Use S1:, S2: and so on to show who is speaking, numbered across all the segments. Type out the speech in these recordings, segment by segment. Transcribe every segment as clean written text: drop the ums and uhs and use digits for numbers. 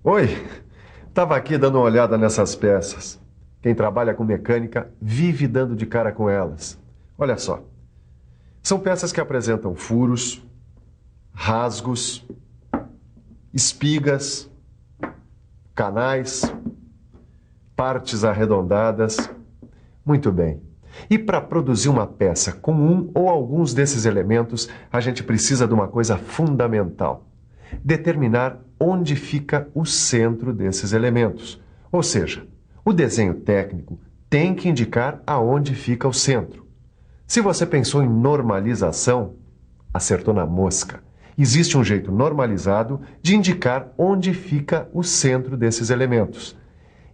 S1: Oi, estava aqui dando uma olhada nessas peças. Quem trabalha com mecânica vive dando de cara com elas. Olha só, são peças que apresentam furos, rasgos, espigas, canais, partes arredondadas. Muito bem. E para produzir uma peça com um ou alguns desses elementos, a gente precisa de uma coisa fundamental: determinar onde fica o centro desses elementos. Ou seja, o desenho técnico tem que indicar aonde fica o centro. Se você pensou em normalização, acertou na mosca. Existe um jeito normalizado de indicar onde fica o centro desses elementos.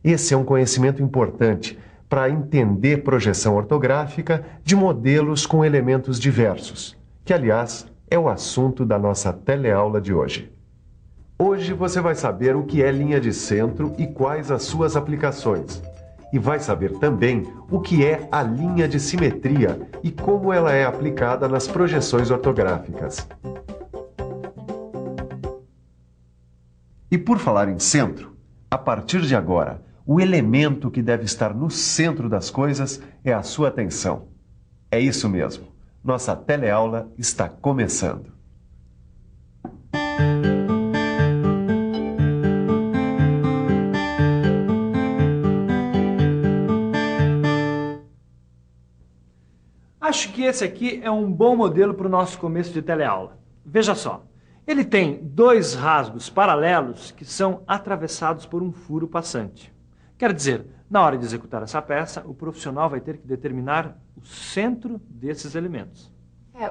S1: Esse é um conhecimento importante para entender projeção ortográfica de modelos com elementos diversos, que, aliás, é o assunto da nossa teleaula de hoje. Hoje você vai saber o que é linha de centro e quais as suas aplicações. E vai saber também o que é a linha de simetria e como ela é aplicada nas projeções ortográficas. E por falar em centro, a partir de agora, o elemento que deve estar no centro das coisas é a sua atenção. É isso mesmo. Nossa teleaula está começando.
S2: Acho que esse aqui é um bom modelo para o nosso começo de teleaula. Veja só, ele tem dois rasgos paralelos que são atravessados por um furo passante. Quer dizer, na hora de executar essa peça, o profissional vai ter que determinar o centro desses elementos.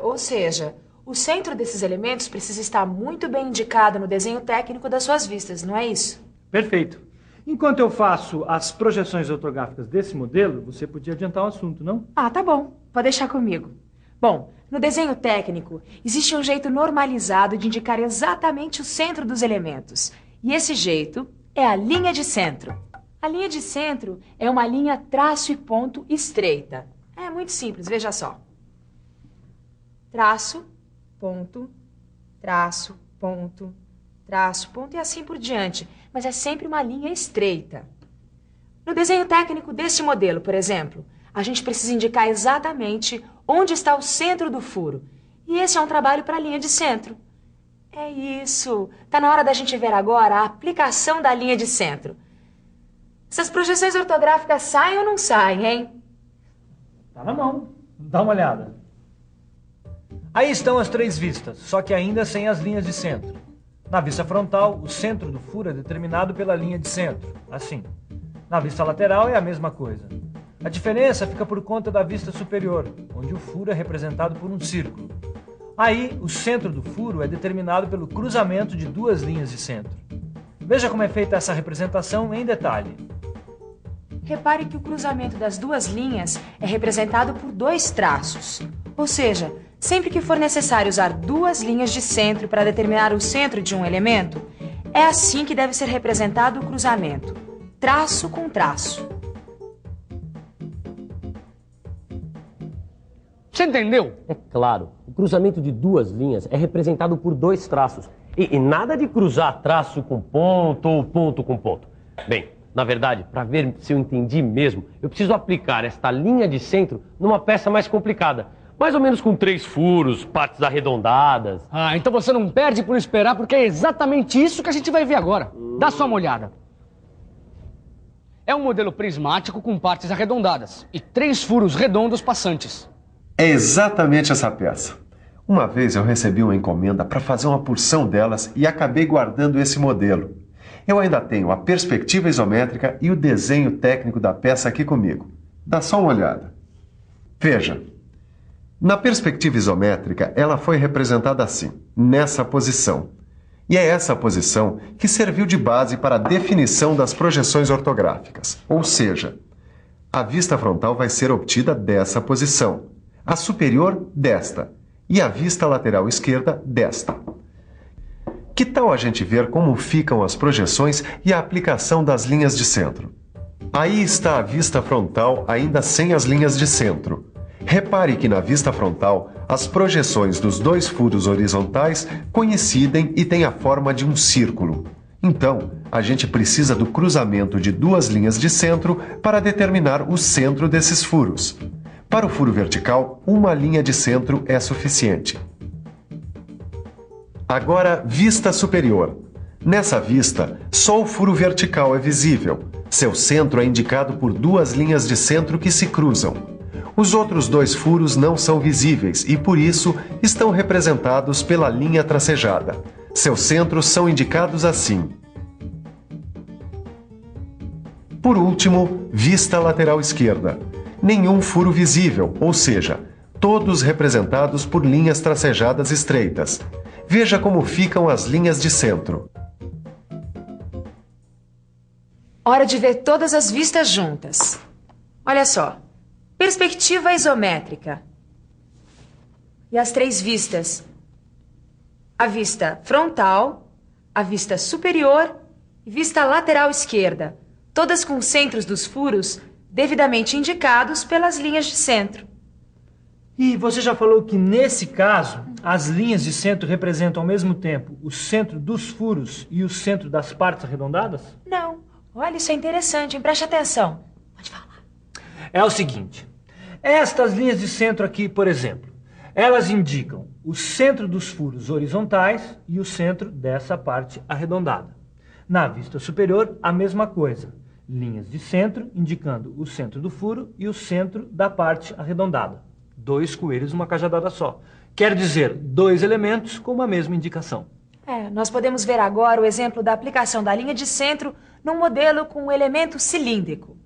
S3: Ou seja, o centro desses elementos precisa estar muito bem indicado no desenho técnico das suas vistas, não é isso?
S2: Perfeito. Enquanto eu faço as projeções ortográficas desse modelo, você podia adiantar o assunto, não?
S3: Tá bom. Pode deixar comigo. Bom, no desenho técnico, existe um jeito normalizado de indicar exatamente o centro dos elementos. E esse jeito é a linha de centro. A linha de centro é uma linha traço e ponto estreita. É muito simples, veja só. Traço, ponto, traço, ponto, traço, ponto e assim por diante. Mas é sempre uma linha estreita. No desenho técnico deste modelo, por exemplo, a gente precisa indicar exatamente onde está o centro do furo. E esse é um trabalho para a linha de centro. É isso. Está na hora da gente ver agora a aplicação da linha de centro. Essas projeções ortográficas saem ou não saem, hein?
S2: Tá na mão. Dá uma olhada. Aí estão as três vistas, só que ainda sem as linhas de centro. Na vista frontal, o centro do furo é determinado pela linha de centro, assim. Na vista lateral é a mesma coisa. A diferença fica por conta da vista superior, onde o furo é representado por um círculo. Aí, o centro do furo é determinado pelo cruzamento de duas linhas de centro. Veja como é feita essa representação em detalhe.
S3: Repare que o cruzamento das duas linhas é representado por dois traços. Ou seja, sempre que for necessário usar duas linhas de centro para determinar o centro de um elemento, é assim que deve ser representado o cruzamento. Traço com traço.
S4: Você entendeu?
S5: É claro, o cruzamento de duas linhas é representado por dois traços. E nada de cruzar traço com ponto ou ponto com ponto. Bem, na verdade, para ver se eu entendi mesmo, eu preciso aplicar esta linha de centro numa peça mais complicada. Mais ou menos com 3 furos, partes arredondadas.
S4: Então você não perde por esperar, porque é exatamente isso que a gente vai ver agora. Dá só uma olhada. É um modelo prismático com partes arredondadas e 3 furos redondos passantes.
S1: É exatamente essa peça. Uma vez eu recebi uma encomenda para fazer uma porção delas e acabei guardando esse modelo. Eu ainda tenho a perspectiva isométrica e o desenho técnico da peça aqui comigo. Dá só uma olhada. Veja, na perspectiva isométrica ela foi representada assim, nessa posição. E é essa posição que serviu de base para a definição das projeções ortográficas. Ou seja, a vista frontal vai ser obtida dessa posição, a superior desta e a vista lateral esquerda desta. Que tal a gente ver como ficam as projeções e a aplicação das linhas de centro? Aí está a vista frontal ainda sem as linhas de centro. Repare que na vista frontal, as projeções dos 2 furos horizontais coincidem e têm a forma de um círculo. Então, a gente precisa do cruzamento de duas linhas de centro para determinar o centro desses furos. Para o furo vertical, uma linha de centro é suficiente. Agora, vista superior. Nessa vista, só o furo vertical é visível. Seu centro é indicado por duas linhas de centro que se cruzam. Os outros dois furos não são visíveis e, por isso, estão representados pela linha tracejada. Seus centros são indicados assim. Por último, vista lateral esquerda. Nenhum furo visível, ou seja, todos representados por linhas tracejadas estreitas. Veja como ficam as linhas de centro.
S3: Hora de ver todas as vistas juntas. Olha só. Perspectiva isométrica. E as três vistas. A vista frontal, a vista superior e vista lateral esquerda. Todas com os centros dos furos devidamente indicados pelas linhas de centro.
S2: E você já falou que, nesse caso, as linhas de centro representam ao mesmo tempo o centro dos furos e o centro das partes arredondadas?
S3: Não. Olha, isso é interessante, hein? Preste atenção. Pode falar.
S2: É o seguinte. Estas linhas de centro aqui, por exemplo, elas indicam o centro dos furos horizontais e o centro dessa parte arredondada. Na vista superior, a mesma coisa. Linhas de centro indicando o centro do furo e o centro da parte arredondada. Dois coelhos numa cajadada só. Quer dizer, dois elementos com uma mesma indicação.
S3: Nós podemos ver agora o exemplo da aplicação da linha de centro num modelo com um elemento cilíndrico.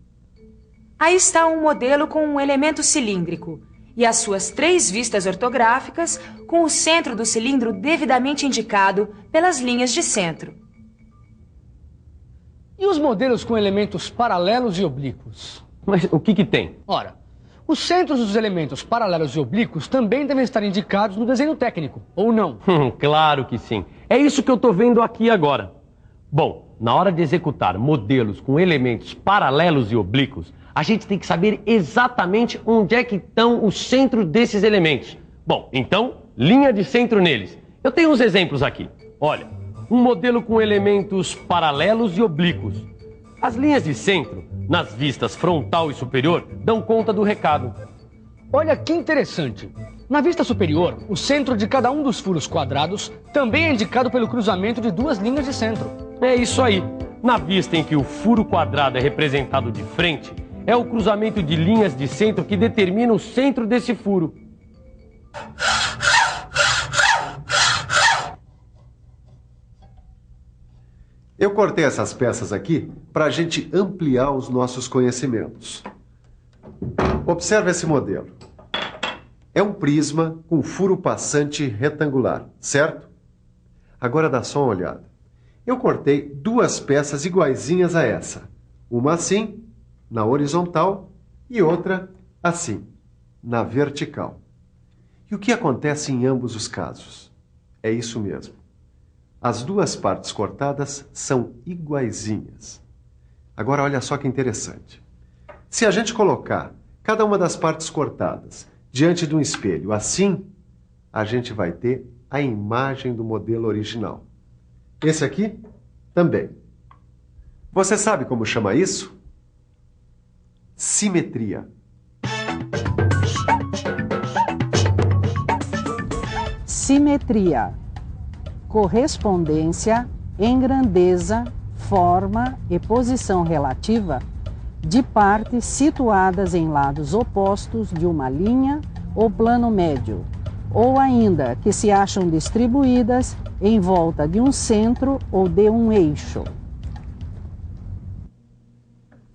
S3: Aí está um modelo com um elemento cilíndrico e as suas três vistas ortográficas com o centro do cilindro devidamente indicado pelas linhas de centro.
S4: E os modelos com elementos paralelos e oblíquos?
S5: Mas o que tem?
S4: Ora, os centros dos elementos paralelos e oblíquos também devem estar indicados no desenho técnico, ou não?
S5: Claro que sim. É isso que eu estou vendo aqui agora. Bom, na hora de executar modelos com elementos paralelos e oblíquos, a gente tem que saber exatamente onde é que estão os centros desses elementos. Bom, então, linha de centro neles. Eu tenho uns exemplos aqui. Olha, um modelo com elementos paralelos e oblíquos. As linhas de centro, nas vistas frontal e superior, dão conta do recado.
S4: Olha que interessante. Na vista superior, o centro de cada um dos furos quadrados também é indicado pelo cruzamento de duas linhas de centro.
S5: É isso aí. Na vista em que o furo quadrado é representado de frente, é o cruzamento de linhas de centro que determina o centro desse furo.
S1: Eu cortei essas peças aqui para a gente ampliar os nossos conhecimentos. Observe esse modelo. É um prisma com furo passante retangular, certo? Agora dá só uma olhada. Eu cortei duas peças iguaizinhas a essa. Uma assim, na horizontal, e outra assim, na vertical. E o que acontece em ambos os casos? É isso mesmo. As duas partes cortadas são iguaizinhas. Agora olha só que interessante. Se a gente colocar cada uma das partes cortadas diante de um espelho assim, a gente vai ter a imagem do modelo original. Esse aqui também. Você sabe como chama isso? Simetria.
S6: Simetria. Correspondência em grandeza, forma e posição relativa de partes situadas em lados opostos de uma linha ou plano médio, ou ainda que se acham distribuídas em volta de um centro ou de um eixo.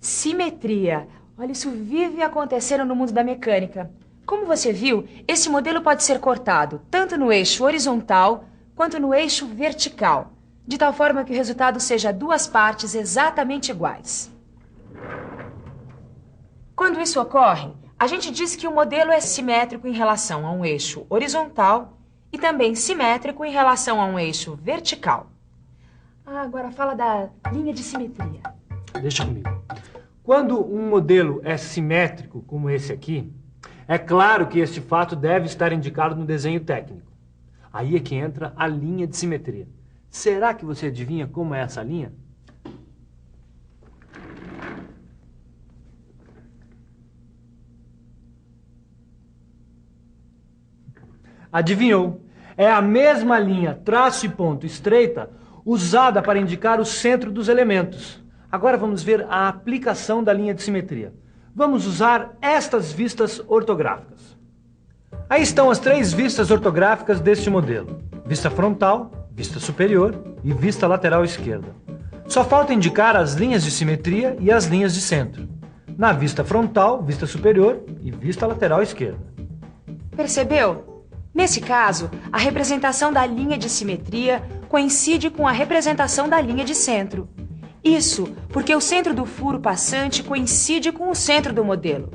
S3: Simetria. Olha, isso vive acontecendo no mundo da mecânica. Como você viu, esse modelo pode ser cortado tanto no eixo horizontal quanto no eixo vertical, de tal forma que o resultado seja duas partes exatamente iguais. Quando isso ocorre, a gente diz que o modelo é simétrico em relação a um eixo horizontal e também simétrico em relação a um eixo vertical. Agora fala da linha de simetria.
S2: Deixa comigo. Quando um modelo é simétrico, como esse aqui, é claro que este fato deve estar indicado no desenho técnico. Aí é que entra a linha de simetria. Será que você adivinha como é essa linha? Adivinhou? É a mesma linha traço e ponto estreita usada para indicar o centro dos elementos. Agora vamos ver a aplicação da linha de simetria. Vamos usar estas vistas ortográficas. Aí estão as 3 vistas ortográficas deste modelo: vista frontal, vista superior e vista lateral esquerda. Só falta indicar as linhas de simetria e as linhas de centro. Na vista frontal, vista superior e vista lateral esquerda.
S3: Percebeu? Nesse caso, a representação da linha de simetria coincide com a representação da linha de centro. Isso porque o centro do furo passante coincide com o centro do modelo.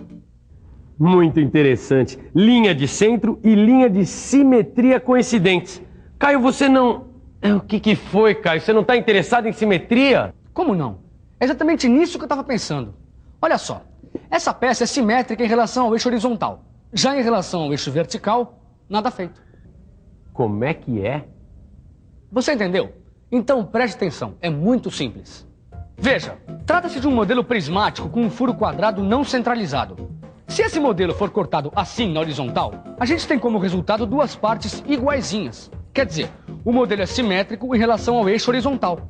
S5: Muito interessante. Linha de centro e linha de simetria coincidentes. Caio, você não... O que foi, Caio? Você não está interessado em simetria?
S4: Como não? É exatamente nisso que eu estava pensando. Olha só, essa peça é simétrica em relação ao eixo horizontal. Já em relação ao eixo vertical, nada feito.
S5: Como é que é?
S4: Você entendeu? Então preste atenção, é muito simples. Veja, trata-se de um modelo prismático com um furo quadrado não centralizado. Se esse modelo for cortado assim na horizontal, a gente tem como resultado 2 partes iguaizinhas. Quer dizer, o modelo é simétrico em relação ao eixo horizontal.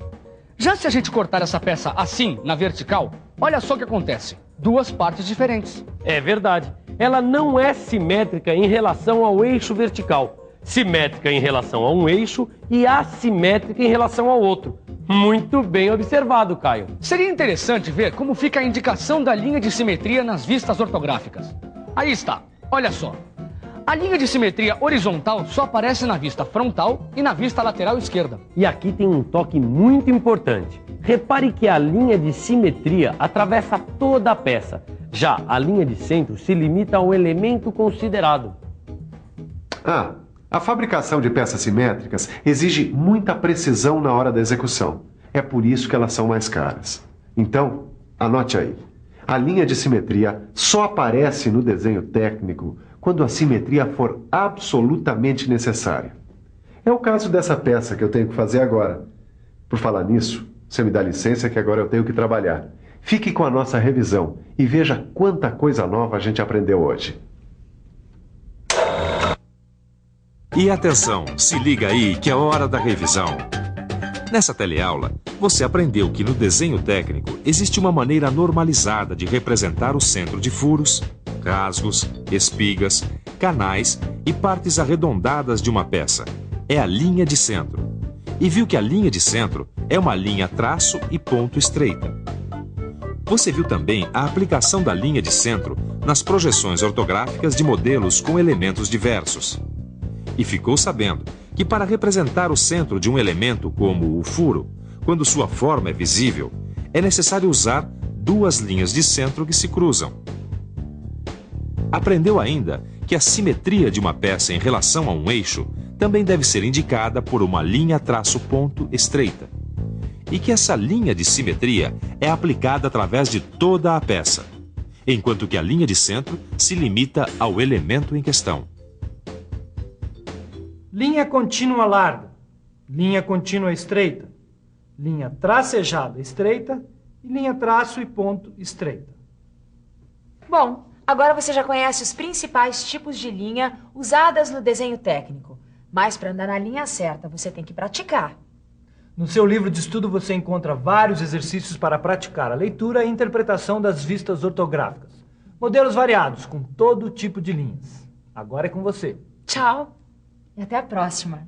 S4: Já se a gente cortar essa peça assim na vertical, olha só o que acontece. 2 partes diferentes.
S5: É verdade. Ela não é simétrica em relação ao eixo vertical. Simétrica em relação a um eixo e assimétrica em relação ao outro. Muito bem observado, Caio.
S4: Seria interessante ver como fica a indicação da linha de simetria nas vistas ortográficas. Aí está, olha só. A linha de simetria horizontal só aparece na vista frontal e na vista lateral esquerda.
S5: E aqui tem um toque muito importante. Repare que a linha de simetria atravessa toda a peça. Já a linha de centro se limita ao elemento considerado.
S1: A fabricação de peças simétricas exige muita precisão na hora da execução. É por isso que elas são mais caras. Então, anote aí. A linha de simetria só aparece no desenho técnico quando a simetria for absolutamente necessária. É o caso dessa peça que eu tenho que fazer agora. Por falar nisso, você me dá licença que agora eu tenho que trabalhar. Fique com a nossa revisão e veja quanta coisa nova a gente aprendeu hoje.
S7: E atenção, se liga aí que é hora da revisão. Nessa teleaula, você aprendeu que no desenho técnico existe uma maneira normalizada de representar o centro de furos, rasgos, espigas, canais e partes arredondadas de uma peça. É a linha de centro. E viu que a linha de centro é uma linha traço e ponto estreita. Você viu também a aplicação da linha de centro nas projeções ortográficas de modelos com elementos diversos. E ficou sabendo que para representar o centro de um elemento como o furo, quando sua forma é visível, é necessário usar 2 linhas de centro que se cruzam. Aprendeu ainda que a simetria de uma peça em relação a um eixo também deve ser indicada por uma linha traço-ponto estreita. E que essa linha de simetria é aplicada através de toda a peça, enquanto que a linha de centro se limita ao elemento em questão.
S2: Linha contínua larga, linha contínua estreita, linha tracejada estreita e linha traço e ponto estreita.
S3: Bom, agora você já conhece os principais tipos de linha usadas no desenho técnico. Mas para andar na linha certa, você tem que praticar.
S2: No seu livro de estudo você encontra vários exercícios para praticar a leitura e interpretação das vistas ortográficas. Modelos variados, com todo tipo de linhas. Agora é com você.
S3: Tchau e até a próxima.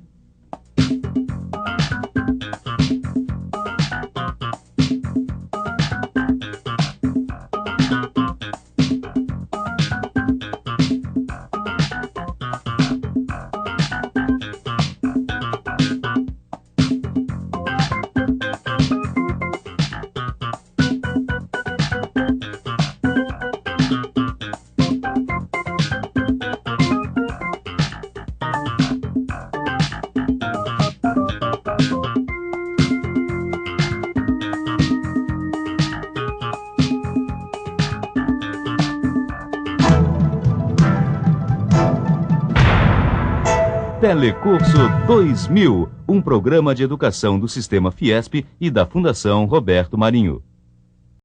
S8: Telecurso 2000, um programa de educação do Sistema Fiesp e da Fundação Roberto Marinho.